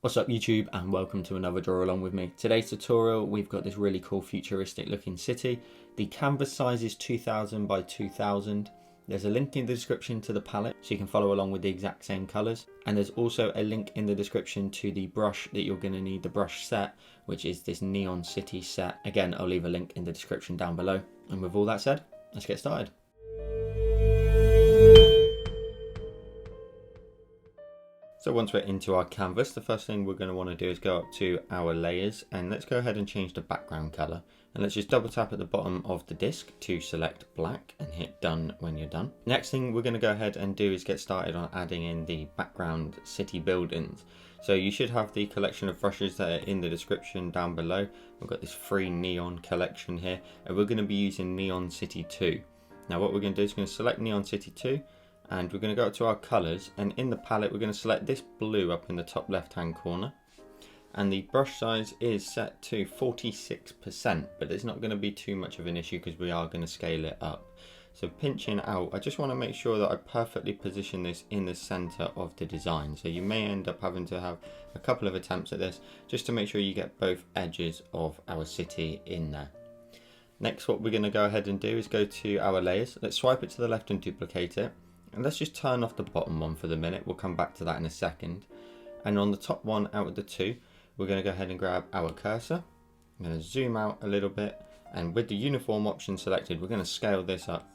What's up YouTube, and welcome to another draw along with me. Today's tutorial, we've got this really cool futuristic looking city. The canvas size is 2000 by 2000. There's a link in the description to the palette so you can follow along with the exact same colours. And there's also a link in the description to the brush that you're going to need, the brush set, which is this Neon City set. Again, I'll leave a link in the description down below. And with all that said, let's get started. So once we're into our canvas, the first thing we're going to want to do is go up to our layers, and let's go ahead and change the background color. And let's just double tap at the bottom of the disc to select black and hit done when you're done. Next thing we're going to go ahead and do is get started on adding in the background city buildings. So you should have the collection of brushes that are in the description down below. We've got this free neon collection here, and we're going to be using Neon City 2. Now what we're going to do is going to select Neon City 2. And we're going to go up to our colours, and in the palette we're going to select this blue up in the top left hand corner, and the brush size is set to 46%, but it's not going to be too much of an issue because we are going to scale it up. So pinching out, I just want to make sure that I perfectly position this in the centre of the design. So you may end up having to have a couple of attempts at this just to make sure you get both edges of our city in there. Next, what we're going to go ahead and do is go to our layers. Let's swipe it to the left and duplicate it. And let's just turn off the bottom one for the minute. We'll come back to that in a second. And on the top one out of the two, we're going to go ahead and grab our cursor. I'm going to zoom out a little bit. And with the uniform option selected, we're going to scale this up.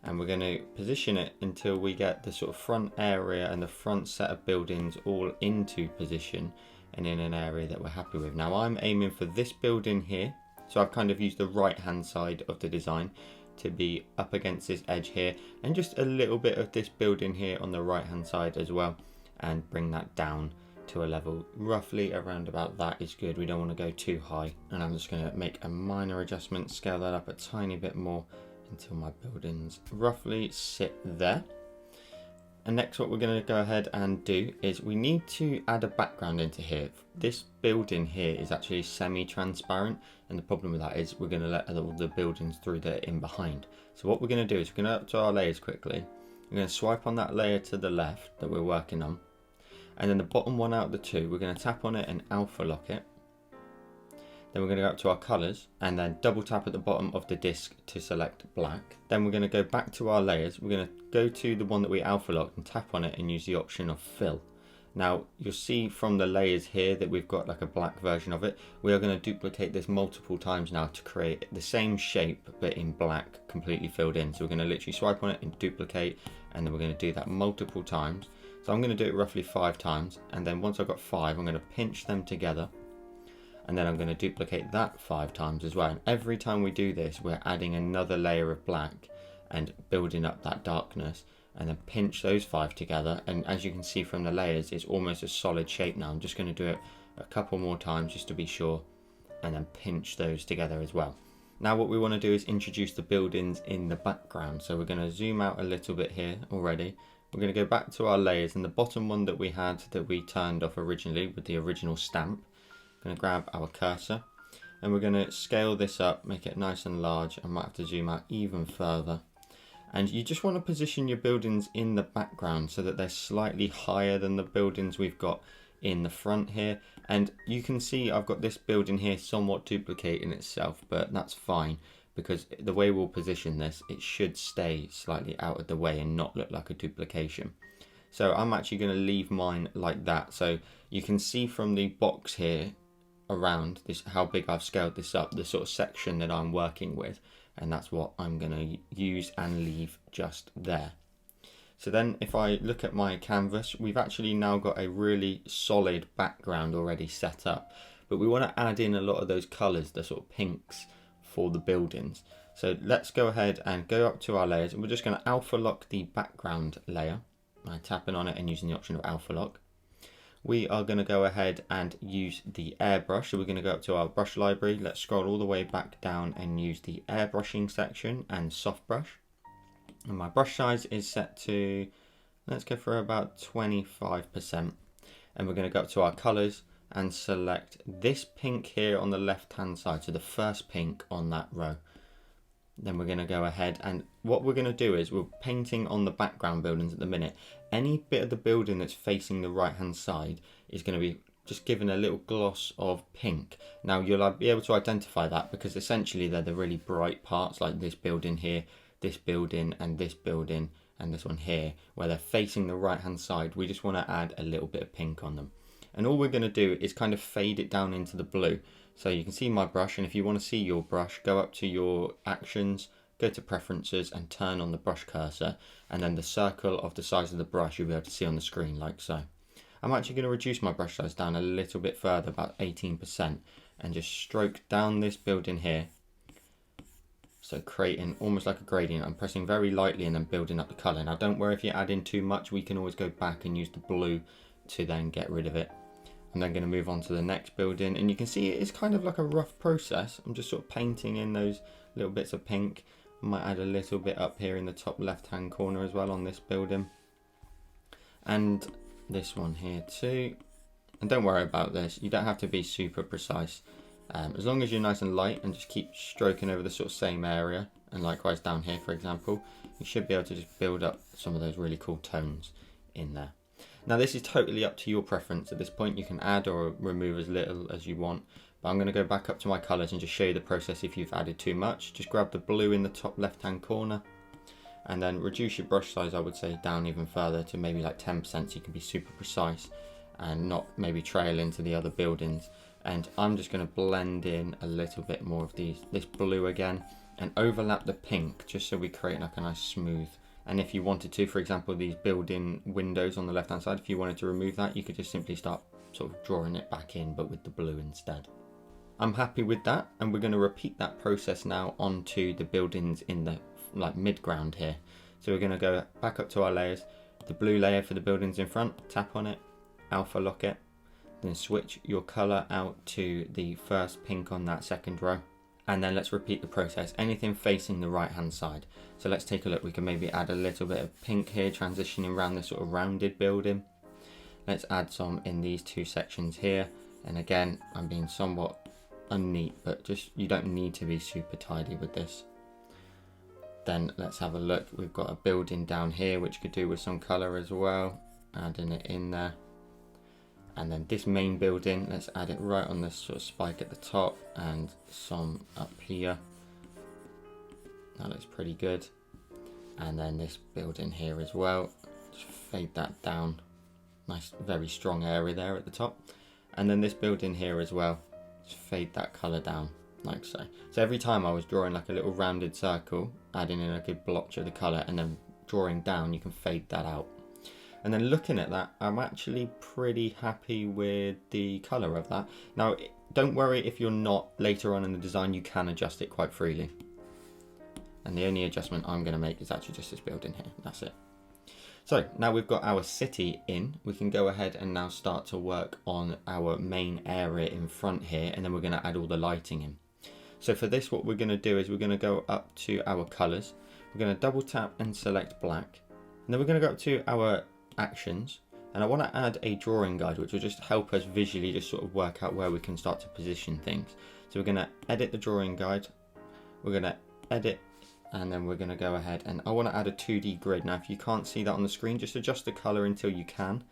And we're going to position it until we get the sort of front area and the front set of buildings all into position and in an area that we're happy with. Now I'm aiming for this building here. So I've kind of used the right hand side of the design to be up against this edge here, and just a little bit of this building here on the right hand side as well, and bring that down to a level roughly around about that is good. We don't want to go too high, and I'm just going to make a minor adjustment, scale that up a tiny bit more until my buildings roughly sit there. And next what we're going to go ahead and do is we need to add a background into here. This building here is actually semi-transparent, and the problem with that is we're going to let all the buildings through that are in behind. So what we're going to do is we're going to up to our layers quickly. We're going to swipe on that layer to the left that we're working on, and then the bottom one out of the two, we're going to tap on it and alpha lock it. Then we're going to go up to our colours and then double tap at the bottom of the disc to select black. Then we're going to go back to our layers. We're going to go to the one that we alpha locked and tap on it and use the option of fill. Now you'll see from the layers here that we've got like a black version of it. We are going to duplicate this multiple times now to create the same shape but in black, completely filled in. So we're going to literally swipe on it and duplicate, and then we're going to do that multiple times. So I'm going to do it roughly 5 times, and then once I've got 5 I'm going to pinch them together. And then I'm going to duplicate that 5 times as well. And every time we do this, we're adding another layer of black and building up that darkness, and then pinch those 5 together. And as you can see from the layers, it's almost a solid shape now. I'm just going to do it a couple more times just to be sure, and then pinch those together as well. Now what we want to do is introduce the buildings in the background. So we're going to zoom out a little bit here already. We're going to go back to our layers, and the bottom one that we had that we turned off originally with the original stamp, going to grab our cursor, and we're going to scale this up, make it nice and large. I might have to zoom out even further. And you just want to position your buildings in the background so that they're slightly higher than the buildings we've got in the front here. And you can see I've got this building here somewhat duplicating itself, but that's fine because the way we'll position this, it should stay slightly out of the way and not look like a duplication. So I'm actually going to leave mine like that. So you can see from the box here around this how big I've scaled this up, the sort of section that I'm working with, and that's what I'm going to use and leave just there. So then if I look at my canvas, we've actually now got a really solid background already set up, but we want to add in a lot of those colors, the sort of pinks for the buildings. So let's go ahead and go up to our layers, and we're just going to alpha lock the background layer by tapping on it and using the option of alpha lock. We are going to go ahead and use the airbrush. So we're going to go up to our brush library. Let's scroll all the way back down and use the airbrushing section and soft brush. And my brush size is set to, let's go for about 25%. And we're going to go up to our colors and select this pink here on the left hand side. So the first pink on that row. Then we're going to go ahead, and what we're going to do is we're painting on the background buildings at the minute. Any bit of the building that's facing the right hand side is going to be just given a little gloss of pink. Now you'll be able to identify that because essentially they're the really bright parts, like this building here, this building and this building and this one here, where they're facing the right hand side. We just want to add a little bit of pink on them. And all we're going to do is kind of fade it down into the blue. So you can see my brush, and if you want to see your brush, go up to your actions, go to preferences and turn on the brush cursor, and then the circle of the size of the brush you'll be able to see on the screen like so. I'm actually going to reduce my brush size down a little bit further, about 18%, and just stroke down this building here. So creating almost like a gradient. I'm pressing very lightly and then building up the colour. Now don't worry if you add in too much, we can always go back and use the blue to then get rid of it. I'm then going to move on to the next building, and you can see it's kind of like a rough process. I'm just sort of painting in those little bits of pink. I might add a little bit up here in the top left hand corner as well on this building. And this one here too. And don't worry about this, you don't have to be super precise. As long as you're nice and light and just keep stroking over the sort of same area, and likewise down here for example, you should be able to just build up some of those really cool tones in there. Now this is totally up to your preference. At this point you can add or remove as little as you want, but I'm going to go back up to my colours and just show you the process if you've added too much. Just grab the blue in the top left hand corner and then reduce your brush size, I would say, down even further to maybe like 10% so you can be super precise and not maybe trail into the other buildings. And I'm just going to blend in a little bit more of this blue again and overlap the pink just so we create like a nice smooth. And if you wanted to, for example, these built-in windows on the left hand side, if you wanted to remove that, you could just simply start sort of drawing it back in, but with the blue instead. I'm happy with that, and we're going to repeat that process now onto the buildings in the like mid-ground here. So we're going to go back up to our layers, the blue layer for the buildings in front, tap on it, alpha lock it, then switch your color out to the first pink on that second row. And then let's repeat the process, anything facing the right hand side. So let's take a look, we can maybe add a little bit of pink here, transitioning around this sort of rounded building. Let's add some in these two sections here. And again, I'm being somewhat unneat, but just you don't need to be super tidy with this. Then let's have a look, we've got a building down here which could do with some color as well, adding it in there. And then this main building, let's add it right on this sort of spike at the top and some up here. That looks pretty good. And then this building here as well, just fade that down. Nice, very strong area there at the top. And then this building here as well, just fade that color down like so. So every time I was drawing like a little rounded circle, adding in a good blotch of the color and then drawing down, you can fade that out. And then looking at that, I'm actually pretty happy with the colour of that. Now, don't worry if you're not. Later on in the design, you can adjust it quite freely. And the only adjustment I'm going to make is actually just this building here. That's it. So now we've got our city in, we can go ahead and now start to work on our main area in front here, and then we're going to add all the lighting in. So for this, what we're going to do is we're going to go up to our colours. We're going to double tap and select black. And then we're going to go up to our actions, and I want to add a drawing guide which will just help us visually just sort of work out where we can start to position things. So we're going to edit the drawing guide, we're going to edit, and then we're going to go ahead and I want to add a 2D grid. Now if you can't see that on the screen, just adjust the color until you can.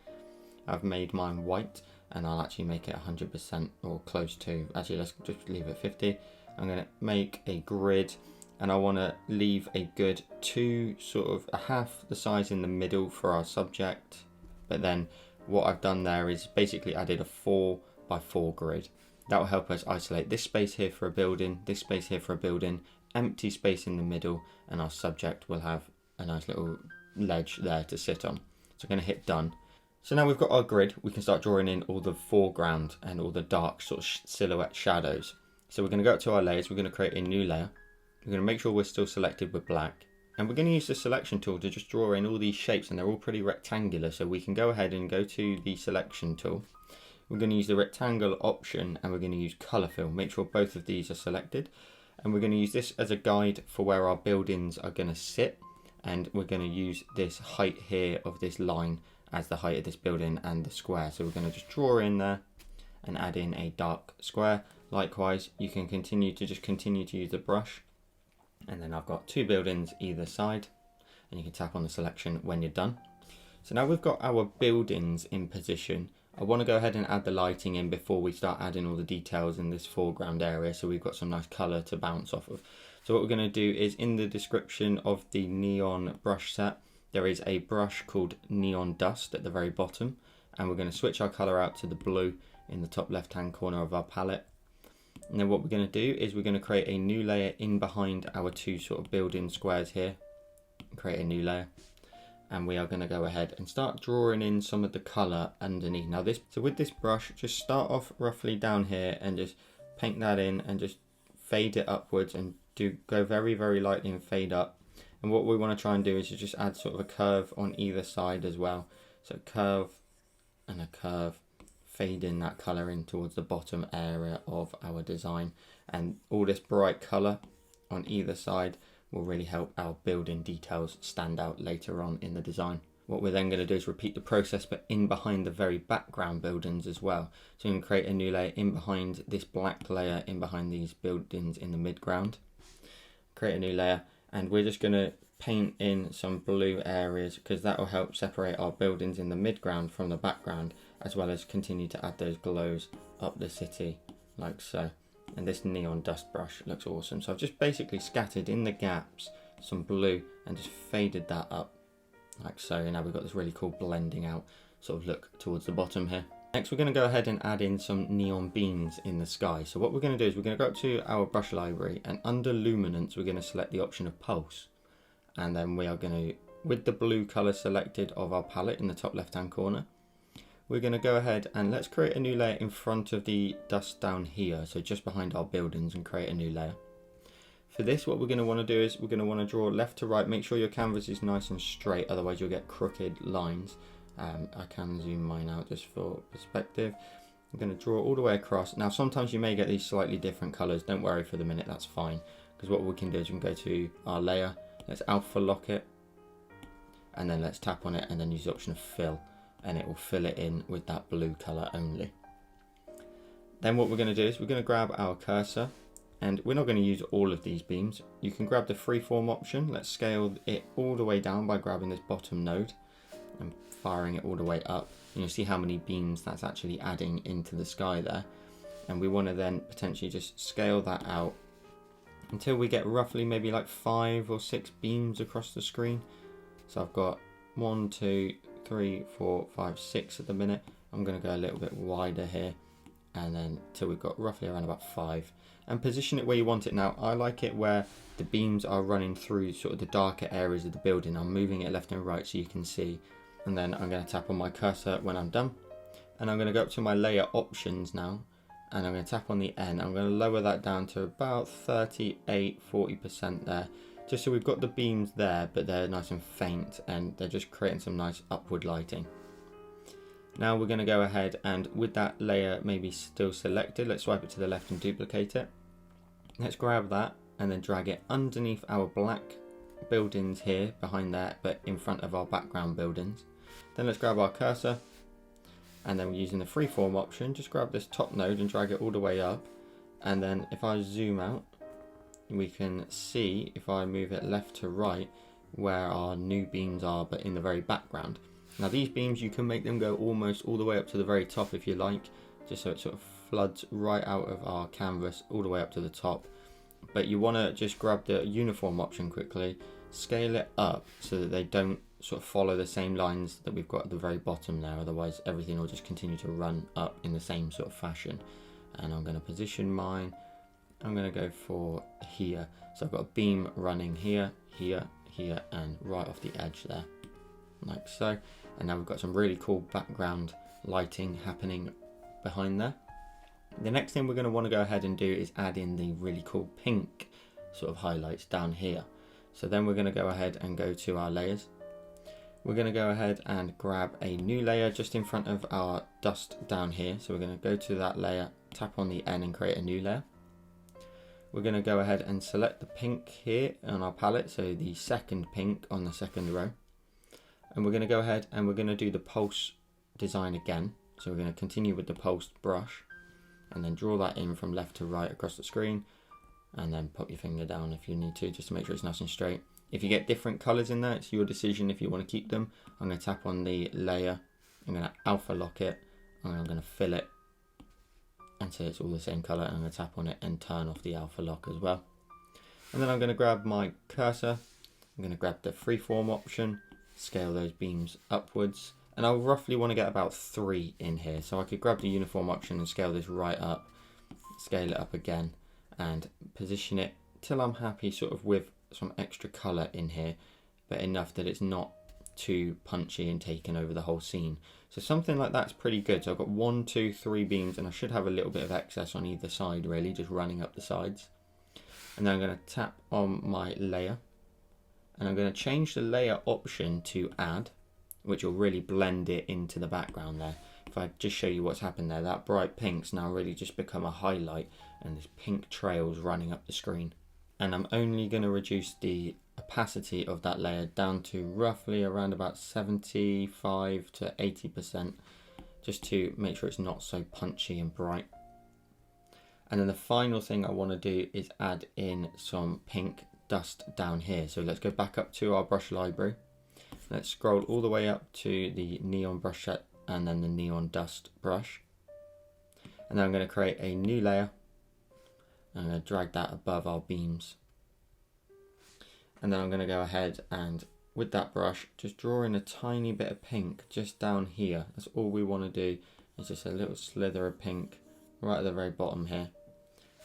I've made mine white and I'll actually make it 100% or close to, actually let's just leave it 50. I'm going to make a grid and I want to leave a good sort of a half the size in the middle for our subject. But then what I've done there is basically added a 4x4 grid. That will help us isolate this space here for a building, this space here for a building, empty space in the middle, and our subject will have a nice little ledge there to sit on. So I'm going to hit done. So now we've got our grid, we can start drawing in all the foreground and all the dark sort of silhouette shadows. So we're going to go up to our layers, we're going to create a new layer. We're going to make sure we're still selected with black, and we're going to use the selection tool to just draw in all these shapes, and they're all pretty rectangular, so we can go ahead and go to the selection tool. We're going to use the rectangle option and we're going to use color fill. Make sure both of these are selected, and we're going to use this as a guide for where our buildings are going to sit, and we're going to use this height here of this line as the height of this building and the square. So we're going to just draw in there and add in a dark square. Likewise, you can continue to use the brush. And then I've got two buildings either side, and you can tap on the selection when you're done. So now we've got our buildings in position. I want to go ahead and add the lighting in before we start adding all the details in this foreground area, so we've got some nice colour to bounce off of. So what we're going to do is, in the description of the neon brush set, there is a brush called Neon Dust at the very bottom, and we're going to switch our colour out to the blue in the top left hand corner of our palette. And then what we're going to do is we're going to create a new layer in behind our two sort of build-in squares here. Create a new layer, and we are going to go ahead and start drawing in some of the colour underneath. Now so with this brush, just start off roughly down here and just paint that in and just fade it upwards, and go very, very lightly and fade up. And what we want to try and do is just add sort of a curve on either side as well. So curve and a curve, fade in that colour in towards the bottom area of our design. And all this bright colour on either side will really help our building details stand out later on in the design. What we're then going to do is repeat the process, but in behind the very background buildings as well. So you can create a new layer in behind this black layer, in behind these buildings in the midground. Create a new layer, and we're just going to paint in some blue areas, because that will help separate our buildings in the midground from the background, as well as continue to add those glows up the city like so. And this neon dust brush looks awesome. So I've just basically scattered in the gaps some blue and just faded that up like so. And now we've got this really cool blending out sort of look towards the bottom here. Next, we're going to go ahead and add in some neon beams in the sky. So what we're going to do is we're going to go up to our brush library, and under luminance we're going to select the option of pulse. And then we are going to, with the blue colour selected of our palette in the top left hand corner, we're going to go ahead and let's create a new layer in front of the dust down here, so just behind our buildings, and create a new layer. For this, what we're going to want to do is we're going to want to draw left to right. Make sure your canvas is nice and straight, otherwise you'll get crooked lines. I can zoom mine out just for perspective. I'm going to draw all the way across. Now sometimes you may get these slightly different colours. Don't worry for the minute, that's fine, because what we can do is we can go to our layer, let's alpha lock it, and then let's tap on it and then use the option of fill, and it will fill it in with that blue colour only. Then what we're going to do is we're going to grab our cursor, and we're not going to use all of these beams. You can grab the freeform option. Let's scale it all the way down by grabbing this bottom node and firing it all the way up. And you'll see how many beams that's actually adding into the sky there. And we want to then potentially just scale that out until we get roughly maybe like 5 or 6 beams across the screen. So I've got 1, 2, 3, 4, 5, 6 at the minute. I'm going to go a little bit wider here, and then till we've got roughly around about 5, and position it where you want it. Now I like it where the beams are running through sort of the darker areas of the building. I'm moving it left and right so you can see, and then I'm going to tap on my cursor when I'm done, and I'm going to go up to my layer options now, and I'm going to tap on the N. I'm going to lower that down to about 38-40% there, just so we've got the beams there, but they're nice and faint, and they're just creating some nice upward lighting. Now we're going to go ahead, and with that layer maybe still selected, let's swipe it to the left and duplicate it. Let's grab that and then drag it underneath our black buildings here behind there, but in front of our background buildings. Then let's grab our cursor, and then we're using the freeform option, just grab this top node and drag it all the way up. And then if I zoom out, we can see, if I move it left to right, where our new beams are, but in the very background. Now these beams, you can make them go almost all the way up to the very top if you like, just so it sort of floods right out of our canvas all the way up to the top. But you want to just grab the uniform option quickly, scale it up so that they don't sort of follow the same lines that we've got at the very bottom there, otherwise everything will just continue to run up in the same sort of fashion. And I'm going to position mine, I'm going to go for here. So I've got a beam running here, here, here, and right off the edge there, like so. And now we've got some really cool background lighting happening behind there. The next thing we're going to want to go ahead and do is add in the really cool pink sort of highlights down here. So then we're going to go ahead and go to our layers. We're going to go ahead and grab a new layer just in front of our dust down here. So we're going to go to that layer, tap on the N and create a new layer. We're going to go ahead and select the pink here on our palette, so the second pink on the second row. And we're going to go ahead and we're going to do the pulse design again. So we're going to continue with the pulse brush and then draw that in from left to right across the screen, and then put your finger down if you need to, just to make sure it's nice and straight. If you get different colours in there, it's your decision if you want to keep them. I'm going to tap on the layer, I'm going to alpha lock it, and I'm going to fill it until it's all the same colour, and I'm going to tap on it and turn off the alpha lock as well. And then I'm going to grab my cursor, I'm going to grab the freeform option, scale those beams upwards, and I'll roughly want to get about 3 in here. So I could grab the uniform option and scale this right up, scale it up again, and position it till I'm happy sort of with some extra colour in here, but enough that it's not too punchy and taking over the whole scene. So something like that's pretty good. So I've got 1, 2, 3 beams, and I should have a little bit of excess on either side really, just running up the sides. And then I'm going to tap on my layer, and I'm going to change the layer option to add, which will really blend it into the background there. If I just show you what's happened there, that bright pink's now really just become a highlight, and there's pink trails running up the screen. And I'm only going to reduce the opacity of that layer down to roughly around about 75 to 80%, just to make sure it's not so punchy and bright. And then the final thing I want to do is add in some pink dust down here. So let's go back up to our brush library. Let's scroll all the way up to the neon brush set and then the neon dust brush. And then I'm going to create a new layer. I'm going to drag that above our beams. And then I'm going to go ahead and with that brush, just draw in a tiny bit of pink just down here. That's all we want to do, is just a little slither of pink right at the very bottom here.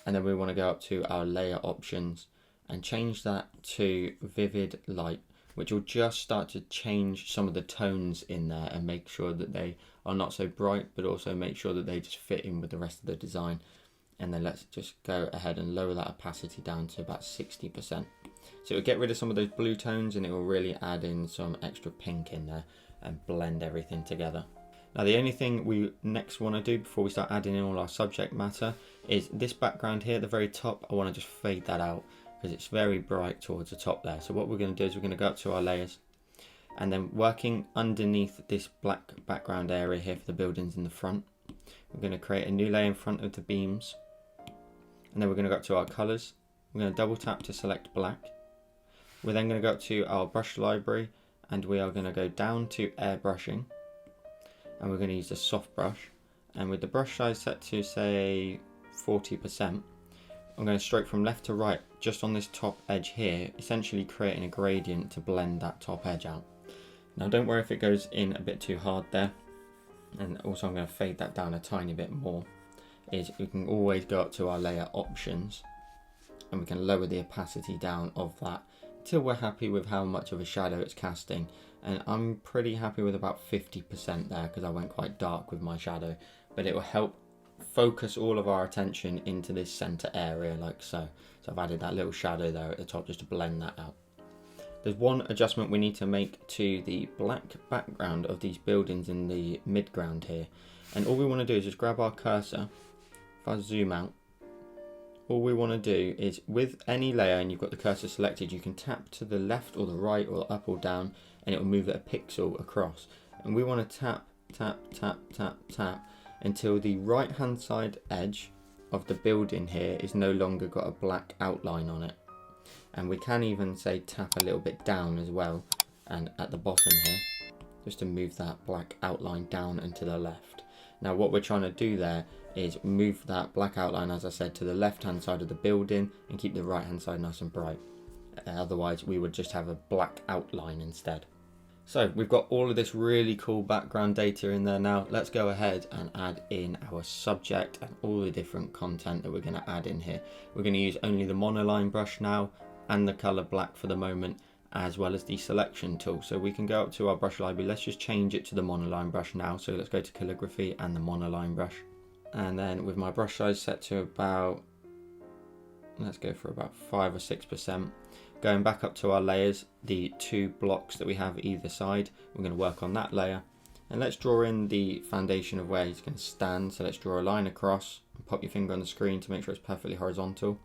And then we want to go up to our layer options and change that to vivid light, which will just start to change some of the tones in there and make sure that they are not so bright, but also make sure that they just fit in with the rest of the design. And then let's just go ahead and lower that opacity down to about 60%. So it'll get rid of some of those blue tones, and it will really add in some extra pink in there and blend everything together. Now the only thing we next want to do before we start adding in all our subject matter is this background here at the very top. I want to just fade that out because it's very bright towards the top there. So what we're going to do is we're going to go up to our layers, and then working underneath this black background area here for the buildings in the front, we're going to create a new layer in front of the beams, and then we're going to go up to our colors. We're going to double tap to select black. We're then going to go up to our brush library, and we are going to go down to airbrushing, and we're going to use the soft brush, and with the brush size set to say 40%, I'm going to stroke from left to right just on this top edge here, essentially creating a gradient to blend that top edge out. Now don't worry if it goes in a bit too hard there, and also I'm going to fade that down a tiny bit more, is we can always go up to our layer options and we can lower the opacity down of that till we're happy with how much of a shadow it's casting. And I'm pretty happy with about 50% there because I went quite dark with my shadow, but it will help focus all of our attention into this center area like so. So I've added that little shadow there at the top just to blend that out. There's one adjustment we need to make to the black background of these buildings in the midground here, and all we want to do is just grab our cursor. If I zoom out, all we want to do is with any layer and you've got the cursor selected, you can tap to the left or the right or up or down, and it will move it a pixel across. And we want to tap, tap, tap, tap, tap until the right hand side edge of the building here is no longer got a black outline on it. And we can even say tap a little bit down as well, and at the bottom here, just to move that black outline down and to the left. Now what we're trying to do there is move that black outline, as I said, to the left hand side of the building and keep the right hand side nice and bright. Otherwise we would just have a black outline instead. So we've got all of this really cool background data in there now. Let's go ahead and add in our subject and all the different content that we're going to add in here. We're going to use only the monoline brush now and the color black for the moment, as well as the selection tool. So we can go up to our brush library. Let's just change it to the monoline brush now. So let's go to calligraphy and the monoline brush. And then with my brush size set to about, let's go for about 5 or 6%. Going back up to our layers, the 2 blocks that we have either side, we're going to work on that layer. And let's draw in the foundation of where he's going to stand. So let's draw a line across and pop your finger on the screen to make sure it's perfectly horizontal.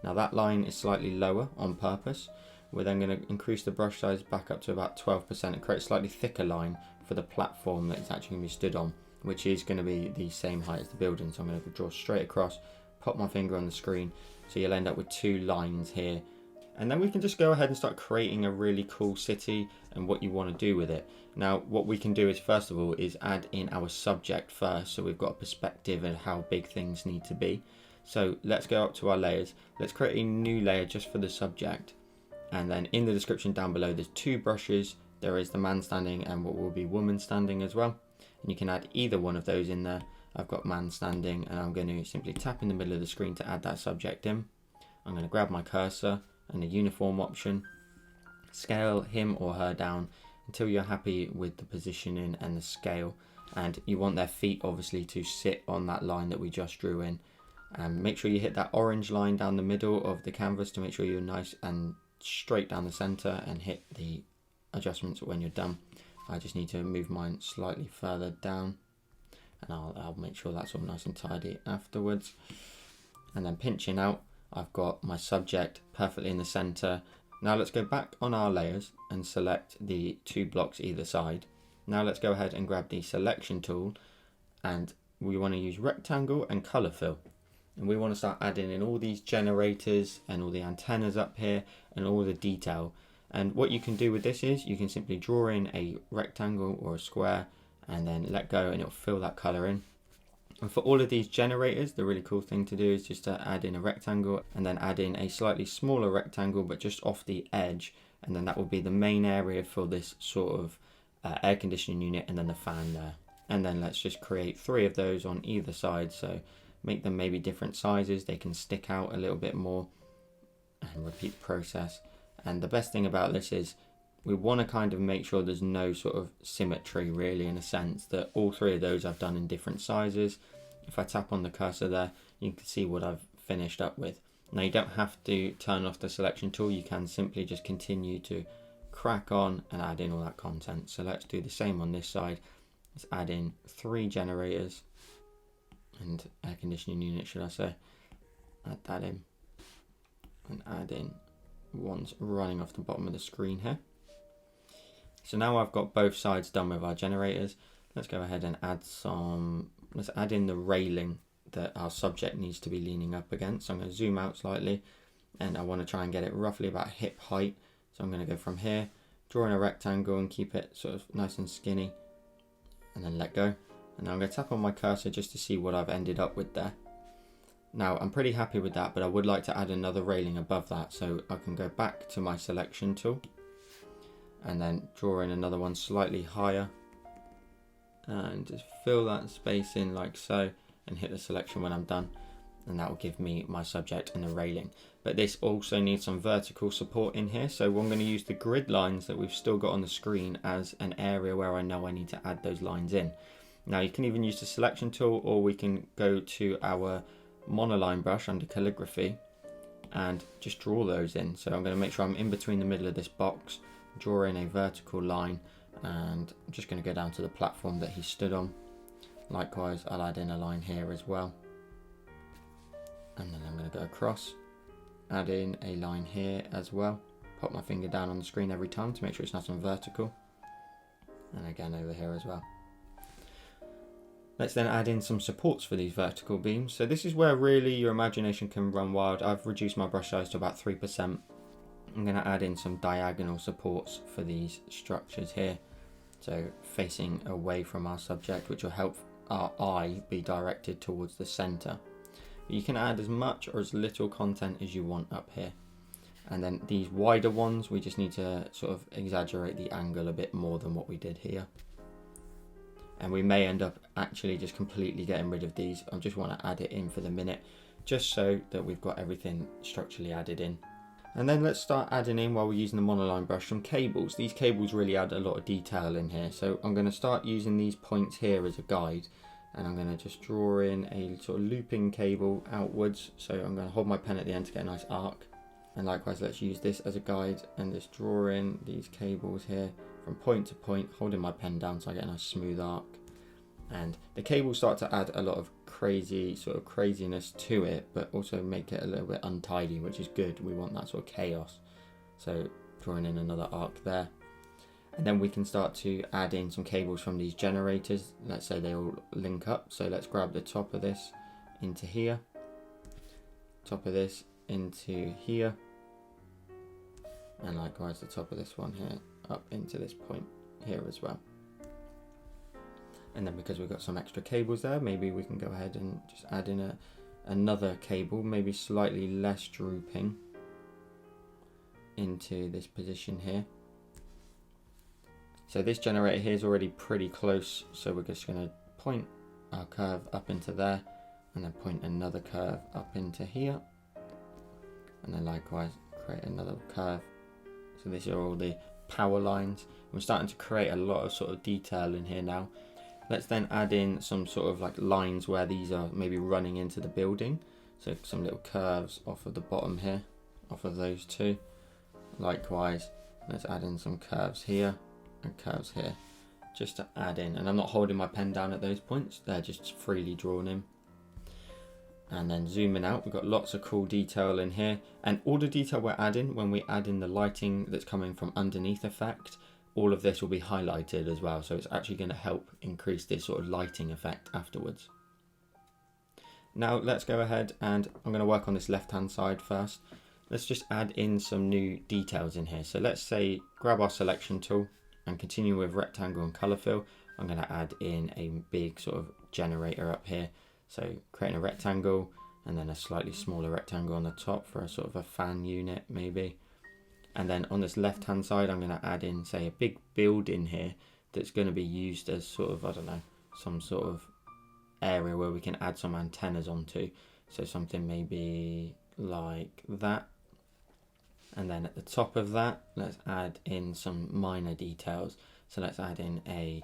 Now that line is slightly lower on purpose. We're then going to increase the brush size back up to about 12% and create a slightly thicker line for the platform that it's actually going to be stood on, which is going to be the same height as the building. So I'm going to draw straight across, pop my finger on the screen. So you'll end up with 2 lines here And then we can just go ahead and start creating a really cool city and what you want to do with it. Now, what we can do is, first of all, is add in our subject first. So we've got a perspective of how big things need to be. So let's go up to our layers. Let's create a new layer just for the subject. And then in the description down below, there's 2 brushes. There is the man standing and what will be woman standing as well. And you can add either one of those in there. I've got man standing, and I'm going to simply tap in the middle of the screen to add that subject in. I'm going to grab my cursor and the uniform option, scale him or her down until you're happy with the positioning and the scale, and you want their feet obviously to sit on that line that we just drew in. Make sure you hit that orange line down the middle of the canvas to make sure you're nice and straight down the center, and hit the adjustments when you're done. I just need to move mine slightly further down, and I'll make sure that's all nice and tidy afterwards. And then pinching out, I've got my subject perfectly in the center. Now let's go back on our layers and select the 2 blocks either side. Now let's go ahead and grab the selection tool, and we want to use rectangle and color fill. And we want to start adding in all these generators and all the antennas up here and all the detail. And what you can do with this is you can simply draw in a rectangle or a square and then let go, and it'll fill that color in. And for all of these generators, the really cool thing to do is just to add in a rectangle and then add in a slightly smaller rectangle but just off the edge, and then that will be the main area for this sort of air conditioning unit, and then the fan there. And then let's just create 3 of those on either side, so make them maybe different sizes, they can stick out a little bit more, and repeat the process. And the best thing about this is we want to kind of make sure there's no sort of symmetry really, in a sense that all 3 of those I've done in different sizes. If I tap on the cursor there, you can see what I've finished up with. Now you don't have to turn off the selection tool, you can simply just continue to crack on and add in all that content. So let's do the same on this side. Let's add in 3 generators and air conditioning unit, should I say. Add that in, and add in ones running off the bottom of the screen here. So now I've got both sides done with our generators. Let's go ahead and let's add in the railing that our subject needs to be leaning up against. So I'm going to zoom out slightly, and I want to try and get it roughly about hip height. So I'm going to go from here, draw in a rectangle and keep it sort of nice and skinny, and then let go. And I'm going to tap on my cursor just to see what I've ended up with there. Now I'm pretty happy with that, but I would like to add another railing above that. So I can go back to my selection tool and then draw in another one slightly higher, and just fill that space in like so, and hit the selection when I'm done, and that will give me my subject and the railing. But this also needs some vertical support in here, so I'm going to use the grid lines that we've still got on the screen as an area where I know I need to add those lines in. Now you can even use the selection tool, or we can go to our monoline brush under calligraphy and just draw those in. So I'm going to make sure I'm in between the middle of this box, draw in a vertical line, and I'm just going to go down to the platform that he stood on. Likewise, I'll add in a line here as well, and then I'm going to go across, add in a line here as well, pop my finger down on the screen every time to make sure it's nice and vertical, and again over here as well. Let's then add in some supports for these vertical beams. So this is where really your imagination can run wild. I've reduced my brush size to about 3%. I'm going to add in some diagonal supports for these structures here, so facing away from our subject, which will help our eye be directed towards the center. You can add as much or as little content as you want up here. And then these wider ones, we just need to sort of exaggerate the angle a bit more than what we did here. And we may end up actually just completely getting rid of these. I just want to add it in for the minute, just so that we've got everything structurally added in. And then let's start adding in, while we're using the monoline brush, some cables. These cables really add a lot of detail in here. So I'm going to start using these points here as a guide, and I'm going to just draw in a sort of looping cable outwards. So I'm going to hold my pen at the end to get a nice arc. And likewise, let's use this as a guide and just draw in these cables here from point to point, holding my pen down so I get a nice smooth arc. And the cables start to add a lot of craziness to it, but also make it a little bit untidy, which is good. We want that sort of chaos. So drawing in another arc there. And then we can start to add in some cables from these generators. Let's say they all link up. So let's grab the top of this into here, top of this into here, and likewise the top of this one here up into this point here as well. And then because we've got some extra cables there, maybe we can go ahead and just add in another cable, maybe slightly less drooping, into this position here. So this generator here is already pretty close, so we're just going to point our curve up into there, and then point another curve up into here, and then likewise create another curve. So these are all the power lines. We're starting to create a lot of sort of detail in here now. Let's then add in some sort of like lines where these are maybe running into the building. So some little curves off of the bottom here, off of those two. Likewise, let's add in some curves here and curves here, just to add in. And I'm not holding my pen down at those points, they're just freely drawn in. And then zooming out, we've got lots of cool detail in here. And all the detail we're adding, when we add in the lighting that's coming from underneath effect, all of this will be highlighted as well. So it's actually going to help increase this sort of lighting effect afterwards. Now let's go ahead, and I'm going to work on this left hand side first. Let's just add in some new details in here. So let's say grab our selection tool and continue with rectangle and color fill. I'm going to add in a big sort of generator up here. So creating a rectangle and then a slightly smaller rectangle on the top for a sort of a fan unit maybe. And then on this left hand side, I'm going to add in, say, a big building here that's going to be used as sort of, I don't know, some sort of area where we can add some antennas onto. So something maybe like that. And then at the top of that, let's add in some minor details. So let's add in a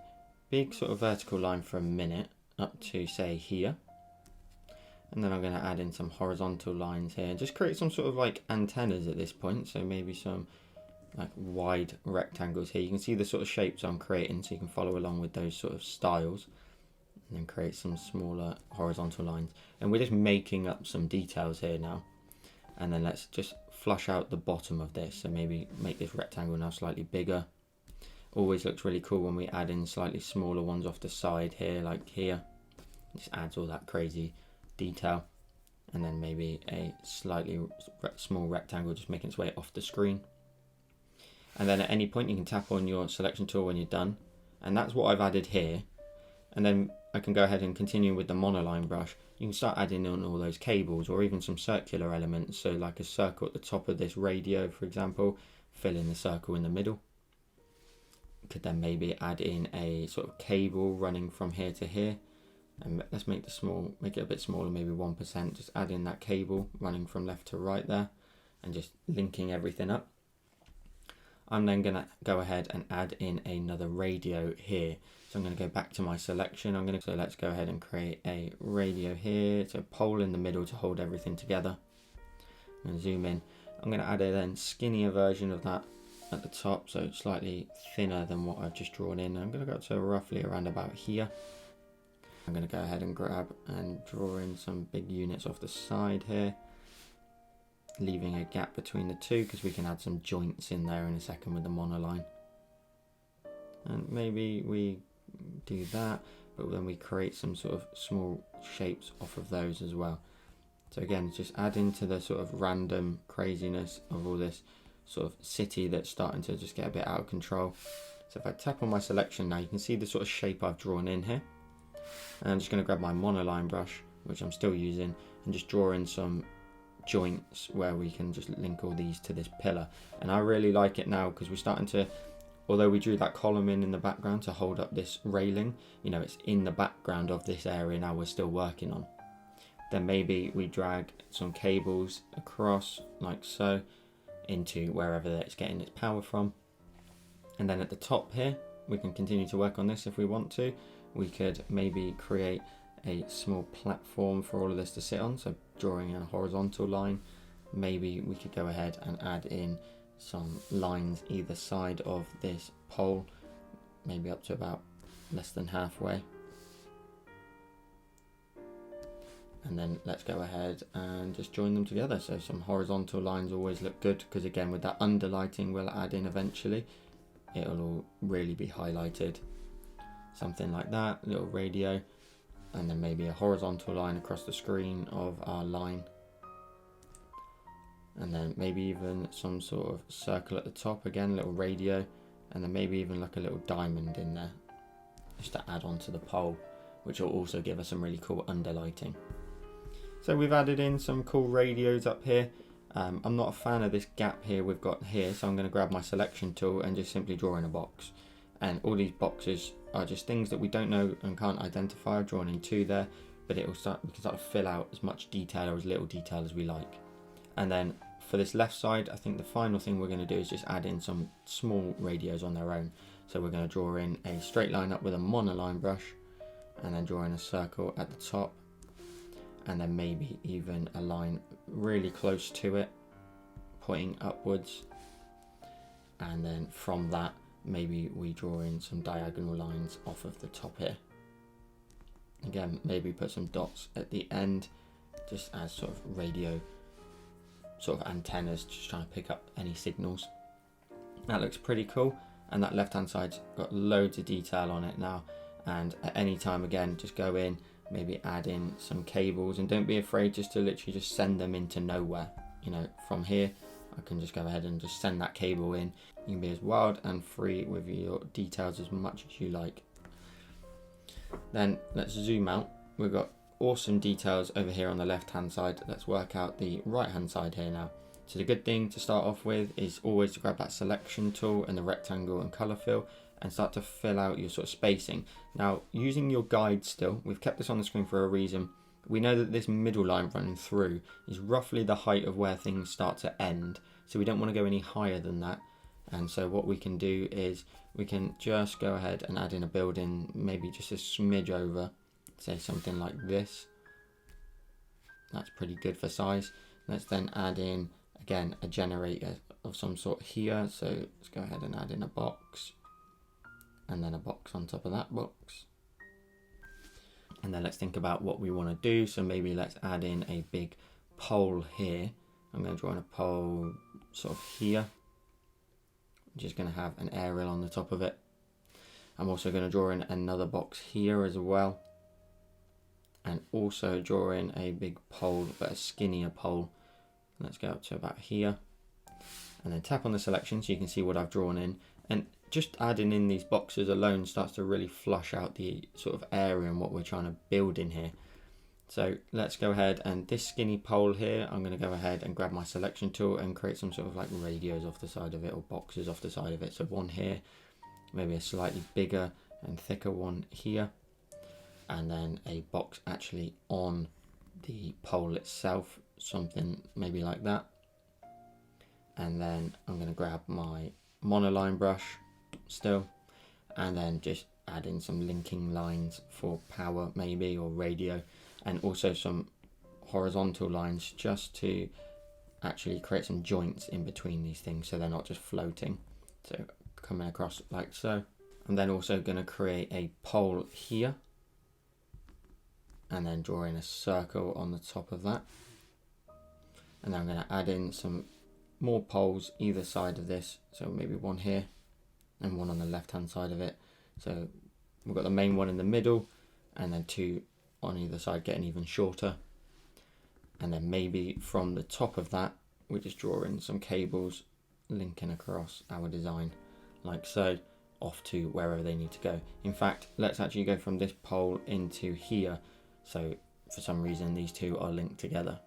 big sort of vertical line for a minute up to, say, here. And then I'm going to add in some horizontal lines here, just create some sort of like antennas at this point. So maybe some like wide rectangles here. You can see the sort of shapes I'm creating, so you can follow along with those sort of styles. And then create some smaller horizontal lines. And we're just making up some details here now. And then let's just flush out the bottom of this. So maybe make this rectangle now slightly bigger. Always looks really cool when we add in slightly smaller ones off the side here, like here. Just adds all that crazy detail. And then maybe a slightly small rectangle just making its way off the screen. And then at any point you can tap on your selection tool when you're done. And that's what I've added here. And then I can go ahead and continue with the monoline brush. You can start adding on all those cables or even some circular elements. So like a circle at the top of this radio, for example, fill in the circle in the middle. Could then maybe add in a sort of cable running from here to here. And let's make it a bit smaller, maybe 1%. Just add in that cable running from left to right there and just linking everything up. I'm then going to go ahead and add in another radio here. So I'm going to go back to my selection. So let's go ahead and create a radio here. So a pole in the middle to hold everything together. I'm going to zoom in. I'm going to add a then skinnier version of that at the top. So slightly thinner than what I've just drawn in. I'm going to go to roughly around about here. I'm going to go ahead and grab and draw in some big units off the side here, leaving a gap between the two because we can add some joints in there in a second with the monoline. And maybe we do that, but then we create some sort of small shapes off of those as well. So again, just add into the sort of random craziness of all this sort of city that's starting to just get a bit out of control. So if I tap on my selection now, you can see the sort of shape I've drawn in here. And I'm just going to grab my monoline brush, which I'm still using, and just draw in some joints where we can just link all these to this pillar. And I really like it now because we're starting to, although we drew that column in the background to hold up this railing, you know, it's in the background of this area now we're still working on. Then maybe we drag some cables across like so into wherever it's getting its power from. And then at the top here, we can continue to work on this if we want to. We could maybe create a small platform for all of this to sit on, so drawing a horizontal line. Maybe we could go ahead and add in some lines either side of this pole, maybe up to about less than halfway. And then let's go ahead and just join them together. So some horizontal lines always look good because again with that underlighting we'll add in eventually, it'll all really be highlighted. Something like that, little radio, and then maybe a horizontal line across the screen of our line. and then maybe even some sort of circle at the top, again, little radio, and then maybe even like a little diamond in there, just to add on to the pole, which will also give us some really cool underlighting. So we've added in some cool radios up here. I'm not a fan of this gap here we've got here, so I'm going to grab my selection tool and just simply draw in a box. And all these boxes are just things that we don't know and can't identify. I've drawn in 2 there, but we can start to fill out as much detail or as little detail as we like. And then for this left side, I think the final thing we're going to do is just add in some small radios on their own. So we're going to draw in a straight line up with a monoline brush, and then draw in a circle at the top, and then maybe even a line really close to it pointing upwards, and then from that maybe we draw in some diagonal lines off of the top here. Again, maybe put some dots at the end just as sort of radio sort of antennas, just trying to pick up any signals. That looks pretty cool, and that left hand side's got loads of detail on it now, and at any time again just go in, maybe add in some cables, and don't be afraid just to literally just send them into nowhere. You know, from here I can just go ahead and just send that cable in. You can be as wild and free with your details as much as you like. Then let's zoom out. We've got awesome details over here on the left hand side. Let's work out the right hand side here now. So the good thing to start off with is always to grab that selection tool and the rectangle and color fill, and start to fill out your sort of spacing. Now, using your guide still, we've kept this on the screen for a reason. We know that this middle line running through is roughly the height of where things start to end, so we don't want to go any higher than that. And so what we can do is we can just go ahead and add in a building, maybe just a smidge over, say something like this. That's pretty good for size. Let's then add in, again, a generator of some sort here. So let's go ahead and add in a box, and then a box on top of that box. And then let's think about what we want to do. So maybe let's add in a big pole here. I'm going to draw in a pole sort of here. I'm just going to have an aerial on the top of it. I'm also going to draw in another box here as well. And also draw in a big pole, but a skinnier pole. Let's go up to about here. And then tap on the selection so you can see what I've drawn in. And just adding in these boxes alone starts to really flush out the sort of area and what we're trying to build in here. So let's go ahead, and this skinny pole here, I'm going to go ahead and grab my selection tool and create some sort of like radios off the side of it, or boxes off the side of it. So one here, maybe a slightly bigger and thicker one here, and then a box actually on the pole itself, something maybe like that. And then I'm going to grab my monoline brush still, and then just add in some linking lines for power maybe, or radio, and also some horizontal lines just to actually create some joints in between these things so they're not just floating. So coming across like so. I'm then also going to create a pole here, and then draw in a circle on the top of that. And then I'm going to add in some more poles either side of this, so maybe one here and one on the left hand side of it. So we've got the main one in the middle, and then 2 on either side getting even shorter. And then maybe from the top of that we just draw in some cables linking across our design like so, off to wherever they need to go. In fact, let's actually go from this pole into here, so for some reason these two are linked together.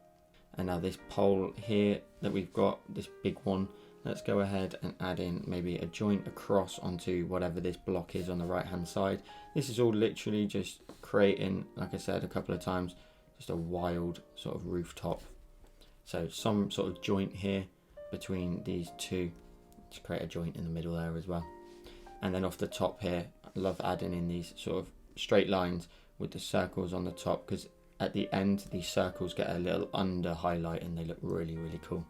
And now this pole here that we've got, this big one, let's go ahead and add in maybe a joint across onto whatever this block is on the right hand side. This is all literally just creating, like I said a couple of times, just a wild sort of rooftop. So some sort of joint here between these two to create a joint in the middle there as well. And then off the top here, I love adding in these sort of straight lines with the circles on the top, because at the end these circles get a little under highlight and they look really, really cool.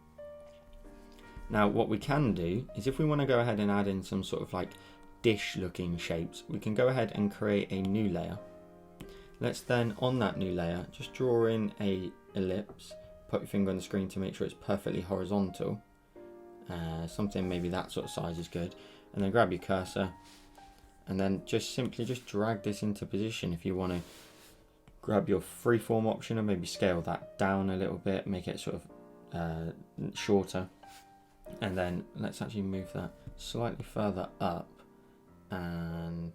Now what we can do is, if we want to go ahead and add in some sort of like dish looking shapes, we can go ahead and create a new layer. Let's then on that new layer just draw in a ellipse, put your finger on the screen to make sure it's perfectly horizontal, something maybe that sort of size is good, and then grab your cursor and then just simply just drag this into position. If you want to grab your freeform option and maybe scale that down a little bit, make it sort of shorter. And then let's actually move that slightly further up, and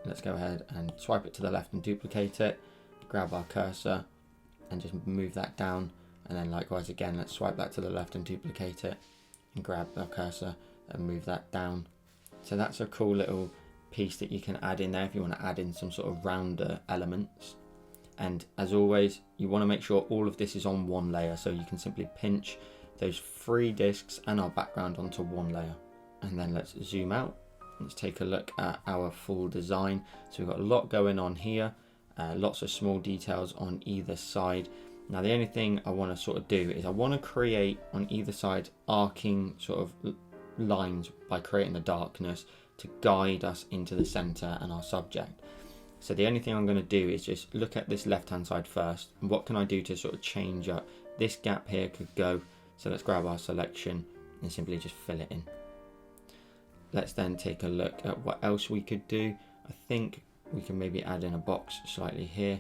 let's go ahead and swipe it to the left and duplicate it, grab our cursor and just move that down, and then likewise again, let's swipe that to the left and duplicate it and grab our cursor and move that down. So that's a cool little piece that you can add in there if you want to add in some sort of rounder elements. And as always, you want to make sure all of this is on one layer, so you can simply pinch those 3 discs and our background onto one layer. And then let's zoom out. Let's take a look at our full design. So we've got a lot going on here, lots of small details on either side. Now the only thing I want to sort of do is I want to create on either side arcing sort of lines by creating the darkness to guide us into the center and our subject. So the only thing I'm going to do is just look at this left hand side first. What can I do to sort of change up? This gap here could go. So let's grab our selection and simply just fill it in. Let's then take a look at what else we could do. I think we can maybe add in a box slightly here,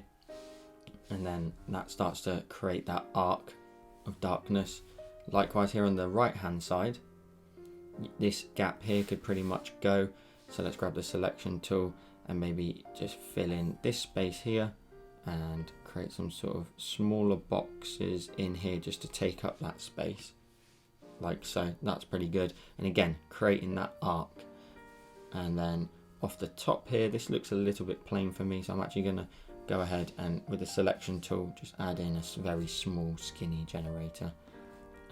and then that starts to create that arc of darkness. Likewise here on the right hand side, this gap here could pretty much go. So let's grab the selection tool and maybe just fill in this space here and create some sort of smaller boxes in here just to take up that space, like so. That's pretty good. And again, creating that arc. And then off the top here, this looks a little bit plain for me, so I'm actually going to go ahead and with the selection tool just add in a very small skinny generator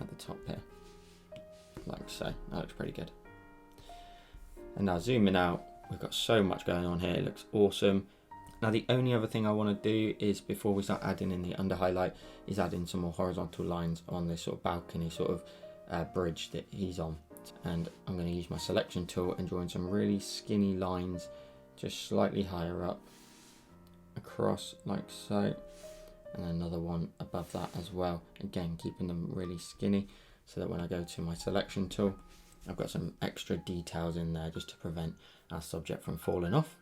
at the top here, like so. That looks pretty good. And now zooming out, we've got so much going on here. It looks awesome. Now the only other thing I want to do is, before we start adding in the under highlight, is add in some more horizontal lines on this sort of balcony sort of bridge that he's on. And I'm going to use my selection tool and draw in some really skinny lines just slightly higher up across, like so, and another one above that as well, again keeping them really skinny, so that when I go to my selection tool, I've got some extra details in there just to prevent our subject from falling off.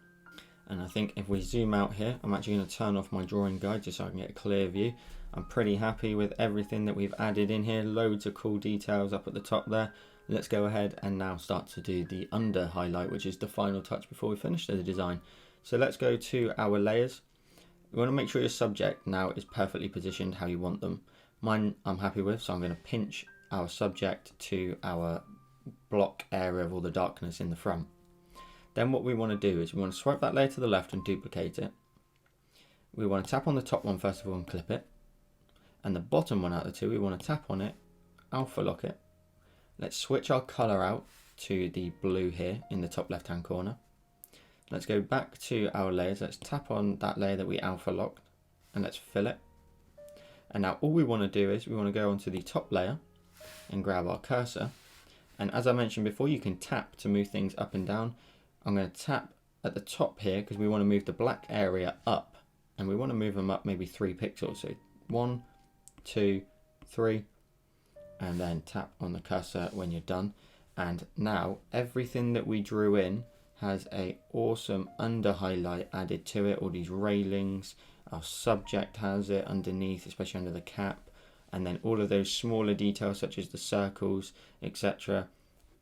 And I think if we zoom out here, I'm actually going to turn off my drawing guide just so I can get a clear view. I'm pretty happy with everything that we've added in here. Loads of cool details up at the top there. Let's go ahead and now start to do the under highlight, which is the final touch before we finish the design. So let's go to our layers. We want to make sure your subject now is perfectly positioned how you want them. Mine I'm happy with, so I'm going to pinch our subject to our block area of all the darkness in the front. Then what we want to do is we want to swipe that layer to the left and duplicate it. We want to tap on the top one first of all and clip it. And the bottom one out of the two, we want to tap on it, alpha lock it. Let's switch our color out to the blue here in the top left hand corner. Let's go back to our layers. Let's tap on that layer that we alpha locked and let's fill it. And now all we want to do is we want to go onto the top layer and grab our cursor. And as I mentioned before, you can tap to move things up and down. I'm going to tap at the top here because we want to move the black area up, and we want to move them up maybe 3 pixels. So 1, 2, 3, and then tap on the cursor when you're done. And now everything that we drew in has a awesome under highlight added to it. All these railings, our subject has it underneath, especially under the cap, and then all of those smaller details such as the circles, etc.,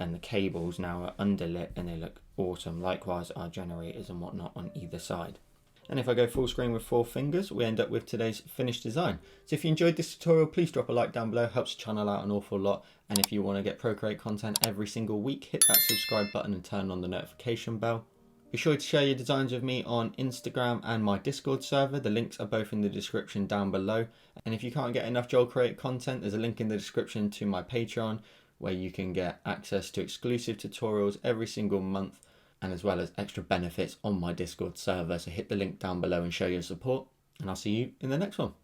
and the cables now are underlit and they look awesome. Likewise our generators and whatnot on either side. And if I go full screen with 4 fingers, we end up with today's finished design. So if you enjoyed this tutorial, please drop a like down below. Helps the channel out an awful lot. And if you want to get Procreate content every single week, hit that subscribe button and turn on the notification bell. Be sure to share your designs with me on Instagram and my Discord server. The links are both in the description down below. And if you can't get enough Joel Create content, there's a link in the description to my Patreon, where you can get access to exclusive tutorials every single month, and as well as extra benefits on my Discord server. So hit the link down below and show your support, and I'll see you in the next one.